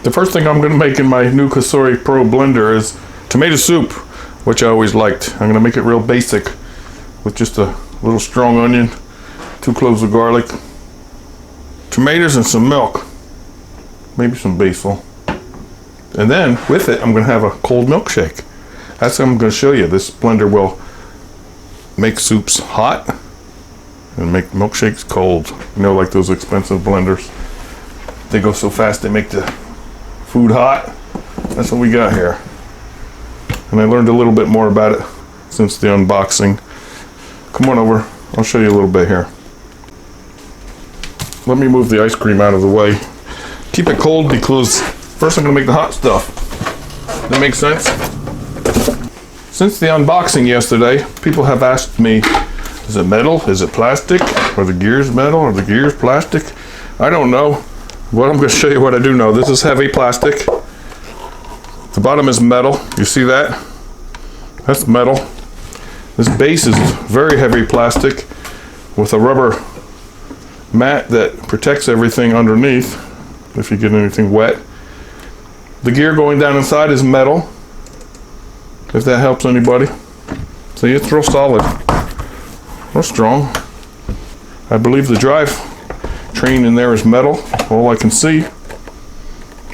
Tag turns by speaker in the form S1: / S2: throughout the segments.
S1: The first thing I'm going to make in my new Cosori Pro blender is tomato soup, which I always liked. I'm going to make it real basic with just a little strong onion, 2 cloves of garlic, tomatoes and some milk, maybe some basil. And then with it, I'm going to have a cold milkshake. That's what I'm going to show you. This blender will make soups hot and make milkshakes cold. You know, like those expensive blenders. They go so fast they make the food hot. That's what we got here. And I learned a little bit more about it since the unboxing. Come on over, I'll show you a little bit here. Let me move the ice cream out of the way. Keep it cold because first I'm gonna make the hot stuff. That makes sense? Since the unboxing yesterday, people have asked me, is it metal? Is it plastic? Are the gears metal? Are the gears plastic? I don't know. Well, I'm going to show you what I do know. This is heavy plastic. The bottom is metal. You see that? That's metal. This base is very heavy plastic with a rubber mat that protects everything underneath if you get anything wet. The gear going down inside is metal, if that helps anybody. See, it's real solid, real strong. I believe the drive train in there is metal, all I can see,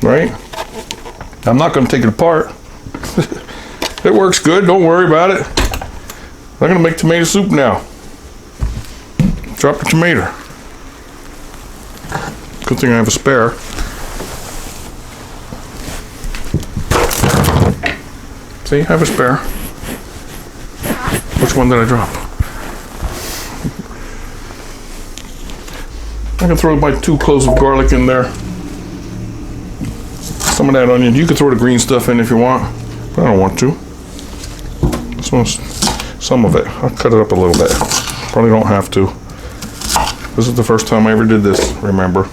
S1: right? I'm not going to take it apart. It works good, don't worry about it. I'm going to make tomato soup now. Drop the tomato. Good thing I have a spare. See, I have a spare. Which one did I drop? I can throw my 2 cloves of garlic in there. Some of that onion. You can throw the green stuff in if you want, but I don't want to. Some of it. I'll cut it up a little bit. Probably don't have to. This is the first time I ever did this, remember.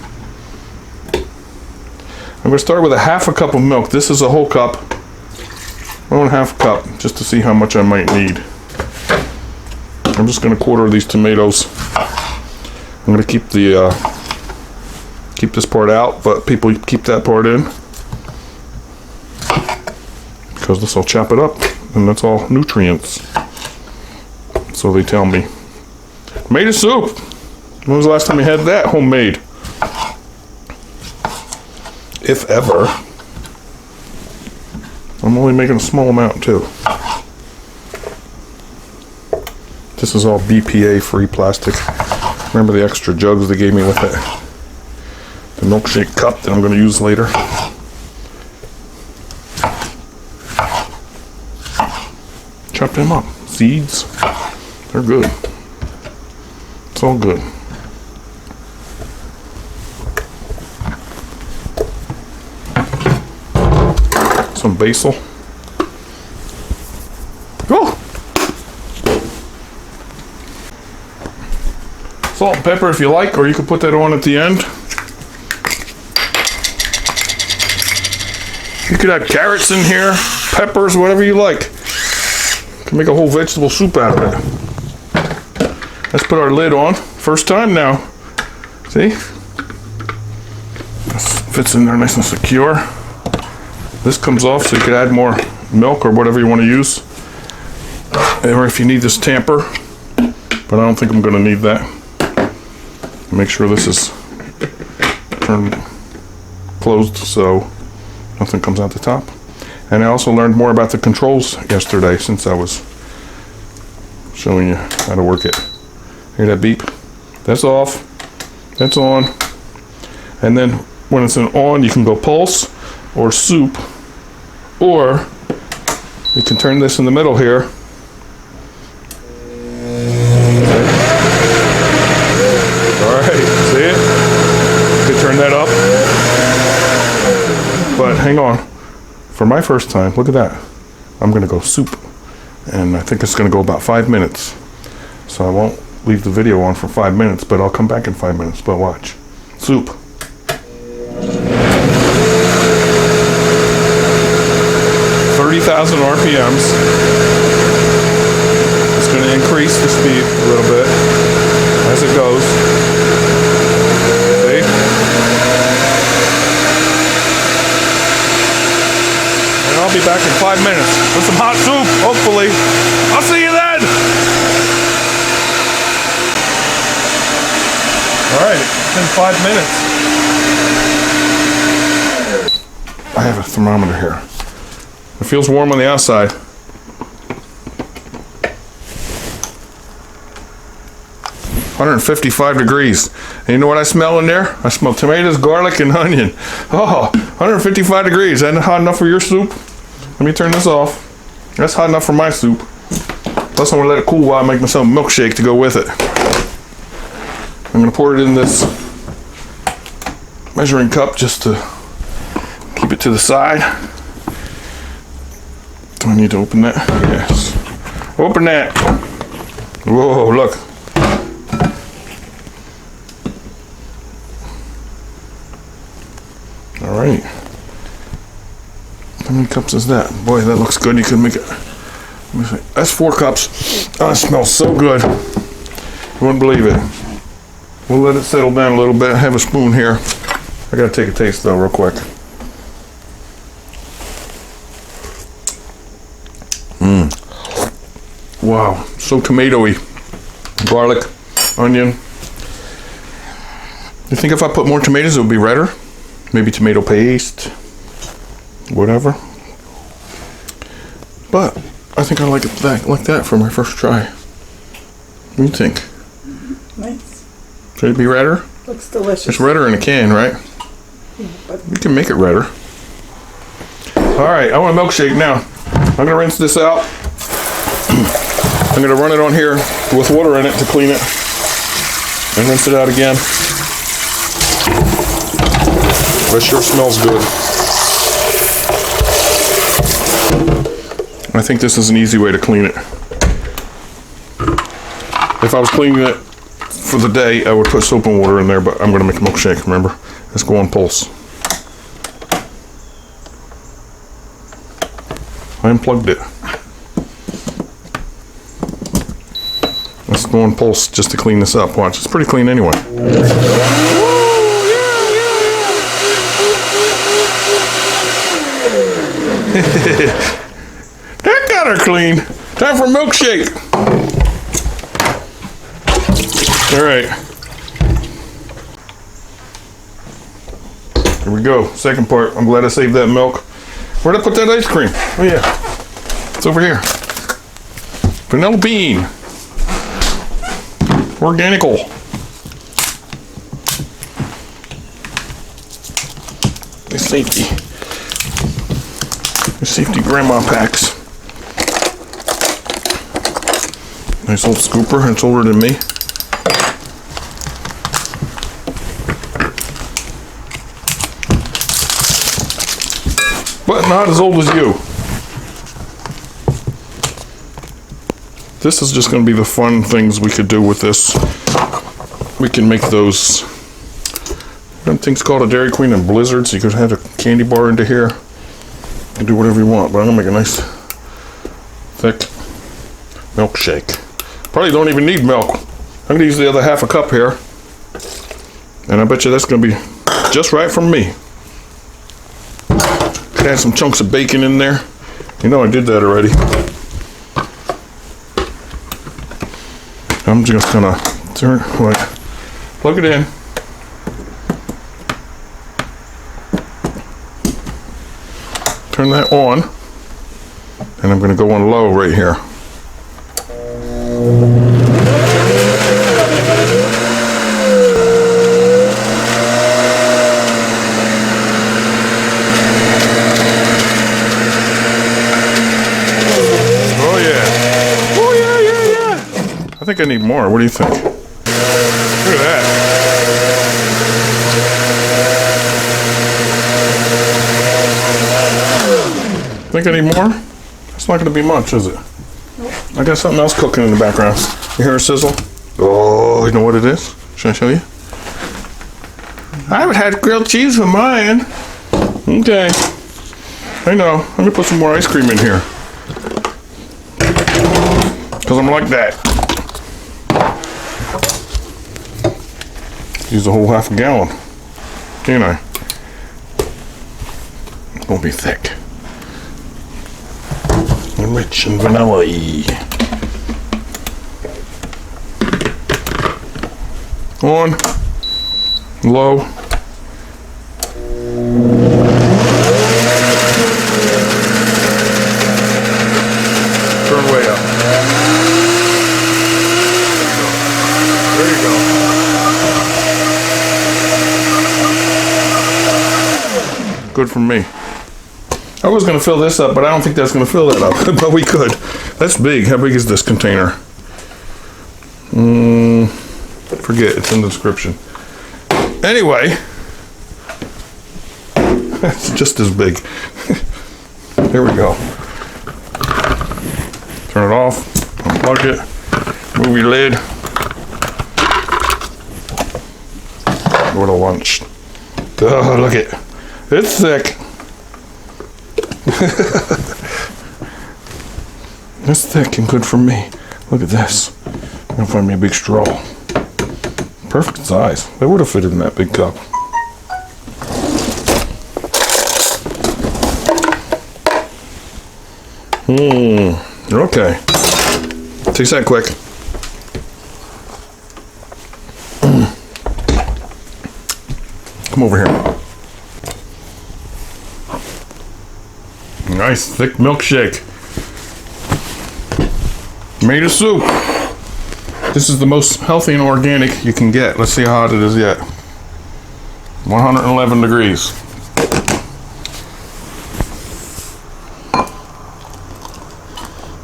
S1: I'm going to start with a 1/2 cup of milk. This is a whole cup. 1.5 cup, just to see how much I might need. I'm just going to quarter these tomatoes. I'm going to keep the keep this part out, but people keep that part in because this will chop it up, and that's all nutrients. So they tell me. Tomato soup. When was the last time you had that homemade? If ever. I'm only making a small amount too. This is all BPA-free plastic. Remember the extra jugs they gave me with it? The milkshake cup that I'm going to use later. Chop them up. Seeds, they're good. It's all good. Some basil. Oh! Salt and pepper if you like, or you could put that on at the end. You could add carrots in here, peppers, whatever you like. You can make a whole vegetable soup out of it. Let's put our lid on. First time now. See? This fits in there nice and secure. This comes off so you could add more milk or whatever you want to use. Or if you need this tamper. But I don't think I'm going to need that. Make sure this is turned closed so nothing comes out the top. And I also learned more about the controls yesterday since I was showing you how to work it. Hear that beep? That's off. That's on. And then when it's an on, you can go pulse or soup, or you can turn this in the middle here. See it? You can turn that up. But hang on. For my first time, look at that. I'm going to go soup. And I think it's going to go about 5 minutes. So I won't leave the video on for 5 minutes, but I'll come back in 5 minutes. But watch. Soup. 30,000 RPMs. It's going to increase the speed a little bit as it goes. See? I'll be back in 5 minutes with some hot soup, hopefully. I'll see you then. All right, it's been 5 minutes. I have a thermometer here. It feels warm on the outside. 155 degrees. And you know what I smell in there? I smell tomatoes, garlic, and onion. Oh, 155 degrees. Isn't that hot enough for your soup? Let me turn this off. That's hot enough for my soup. Plus I'm gonna let it cool while I make myself a milkshake to go with it. I'm gonna pour it in this measuring cup just to keep it to the side. Do I need to open that? Yes. Open that. Whoa, look. All right. How many cups is that? Boy, that looks good. You can make it. Let me see. That's 4 cups. Oh, it smells so good. You wouldn't believe it. We'll let it settle down a little bit. I have a spoon here. I gotta take a taste though, real quick. Wow, so tomatoey. Garlic, onion. You think if I put more tomatoes, it would be redder? Maybe tomato paste, whatever. But I think I like it like that for my first try. What do you think?
S2: Nice.
S1: Should it be redder?
S2: Looks delicious.
S1: It's redder in a can, right?
S2: Yeah, but
S1: You can make it redder. All right, I want a milkshake now. I'm gonna rinse this out. I'm gonna run it on here with water in it to clean it, and rinse it out again. But it sure smells good. I think this is an easy way to clean it. If I was cleaning it for the day, I would put soap and water in there, but I'm gonna make a milkshake, remember? Let's go on pulse. I unplugged it. Let's go on pulse just to clean this up. Watch, it's pretty clean anyway. That got her clean. Time for milkshake. All right. Here we go. Second part. I'm glad I saved that milk. Where'd I put that ice cream? Oh yeah, it's over here. Vanilla bean. Organical. The safety grandma packs. Nice old scooper. It's older than me. But not as old as you. This is just going to be the fun things we could do with this. We can make those things called a Dairy Queen and Blizzard, so you could have a candy bar into here and do whatever you want. But I'm going to make a nice thick milkshake. Probably don't even need milk. I'm going to use the other half a cup here. And I bet you that's going to be just right for me. Could add some chunks of bacon in there. You know I did that already. I'm just gonna plug it in. Turn that on. And I'm gonna go on low right here. I think I need more. What do you think? Look at that. Think I need more? It's not going to be much, is it? Nope. I got something else cooking in the background. You hear a sizzle? Oh, you know what it is? Should I show you? I haven't had grilled cheese with mine. Okay. I know. I'm going to put some more ice cream in here. Because I'm like that. Use a whole half a gallon, can't I? It won't be thick. and rich and vanilla-y. On, low. Turn way up. There you go. Good for me. I was going to fill this up, but I don't think that's going to fill that up. But we could. That's big. How big is this container? Forget. It's in the description. Anyway. It's just as big. There we go. Turn it off. Unplug it. Move your lid. Go to lunch. Oh, look it. It's thick. It's thick and good for me. Look at this. I'm gonna find me a big straw. Perfect size. That would have fitted in that big cup. Okay. Takes that quick. Come over here. Nice thick milkshake. Made of soup. This is the most healthy and organic you can get. Let's see how hot it is yet. 111 degrees.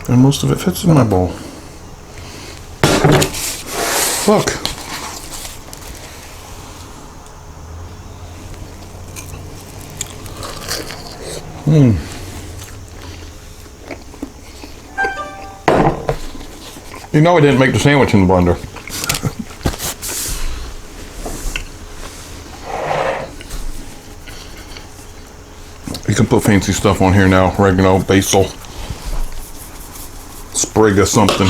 S1: And most of it fits in my bowl. Look. You know I didn't make the sandwich in the blender. You can put fancy stuff on here now. Oregano, basil, sprig of something.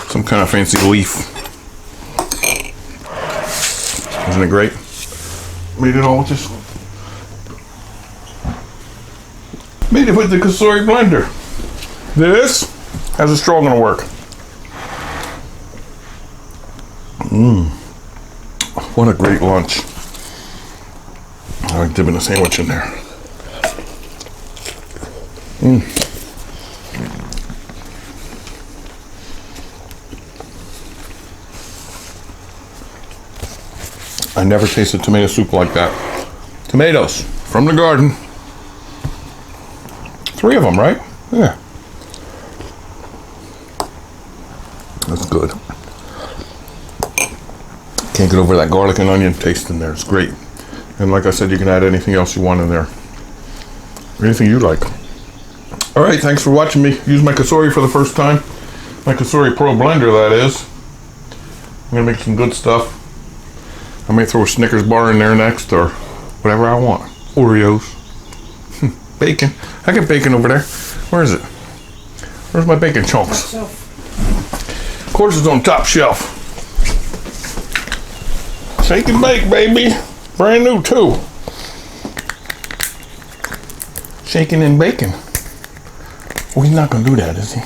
S1: Some kind of fancy leaf. Isn't it great? Made it all with this. Made it with the Cosori blender. This, how's the straw gonna work? What a great lunch. I like dipping a sandwich in there. I never tasted tomato soup like that. Tomatoes from the garden. 3 of them, right? Yeah. That's good. Can't get over that garlic and onion taste in there. It's great. And like I said, you can add anything else you want in there. Anything you like. All right, thanks for watching me use my Cosori for the first time. My Cosori Pro blender, that is. I'm gonna make some good stuff. I may throw a Snickers bar in there next, or whatever I want. Oreos. Bacon. I got bacon over there. Where is it? Where's my bacon chunks? Of course it's on top shelf. Shake and bake, baby. Brand new too. Shaking and baking. Well, he's not gonna do that, is he?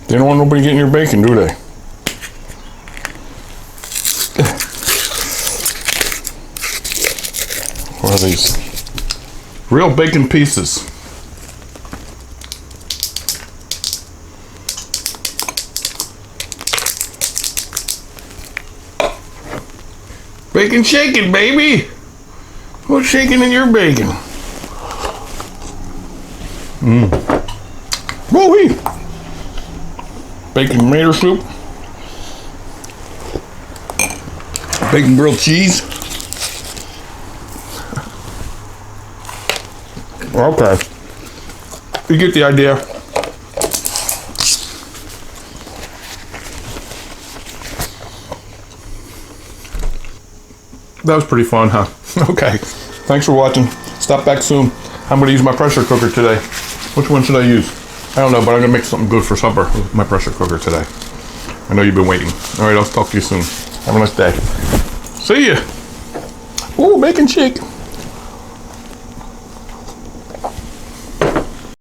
S1: They don't want nobody getting your bacon, do they? What are these? Real bacon pieces. Bacon shaking, baby! What's shaking in your bacon? Woo-wee! Bacon tomato soup. Bacon grilled cheese. Okay. You get the idea. That was pretty fun, huh? Okay. Thanks for watching. Stop back soon. I'm going to use my pressure cooker today. Which one should I use? I don't know, but I'm gonna make something good for supper with my pressure cooker today. I know you've been waiting. All right, I'll talk to you soon. Have a nice day. See ya. Ooh, bacon shake.